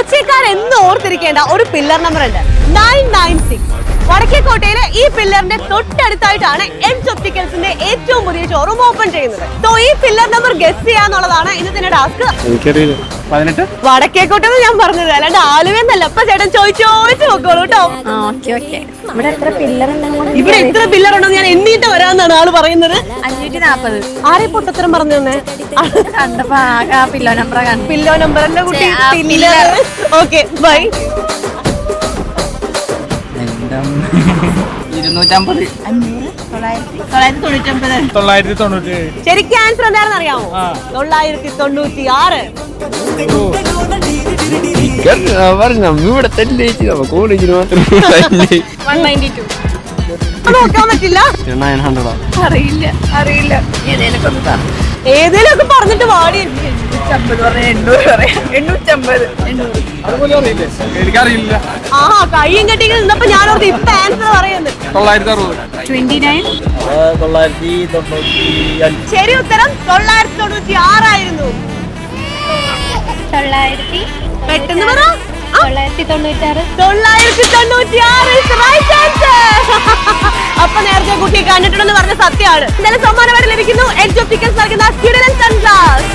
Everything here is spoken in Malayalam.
കൊച്ചിക്കാർ എന്ന് ഓർത്തിരിക്കേണ്ട ഒരു പില്ലർ നമ്പർ ഉണ്ട് 996. വടക്കേക്കോട്ടയിലെ ഈ പില്ലറിന്റെ തൊട്ടടുത്തായിട്ടാണ് എഡ്ജ് ഒപ്റ്റിക്കൽസിന്റെ ഏറ്റവും പുതിയ ഷോറൂം ഓപ്പൺ ചെയ്യുന്നത്. സോ ഈ പില്ലർ നമ്പർ ഗസ് ചെയ്യാന്നുള്ളതാണ് ഇന്നത്തെ ടാസ്ക്. വടക്കേക്കോട്ടെന്ന് ഞാൻ പറഞ്ഞത്, അല്ലാണ്ട് ആലുവെന്നല്ല. അപ്പൊ ചേട്ടൻ ചോദിച്ചു നോക്കോളൂ കേട്ടോ. ഇവിടെ എത്ര പില്ലർ ഉണ്ടോ ഞാൻ എണ്ണീട്ട് വരാന്നാണ് ആള് പറയുന്നത്. 540. ആരെ പൊട്ടത്തരം പറഞ്ഞു തന്നെ? പില്ലോ നമ്പർ കുട്ടി. Okay bye. 250. 990. ശരിക്കും ആൻസർ എന്താണെന്ന് അറിയാമോ? 996. ഇവിടെ തന്നെ കോളേജിന് മാത്രം 192. നോക്കാൻ പറ്റില്ല. അറിയില്ല. ഏതേലും ഒക്കെ പറഞ്ഞിട്ട് വാടി. 850. എനിക്കറിയില്ല. ആ കയ്യും കെട്ടി നിന്നപ്പോ ഞാനോർത്ത് ഇപ്പൊ ആൻസർ പറയുന്നത്. 29. ശരി ഉത്തരം 996 ആയിരുന്നു. പെട്ടെന്ന് പറ. 996 അപ്പൊ നേരത്തെ കുട്ടിയെ കണ്ടിട്ടുണ്ടെന്ന് പറഞ്ഞ സത്യമാണ്. എന്തായാലും സമ്മാനമായിട്ട് ലഭിക്കുന്നു എഡ്ജ് ഒപ്റ്റിക്കൽസ് നൽകുന്ന സ്റ്റുഡന്റ് സൺഗ്ലാസ്.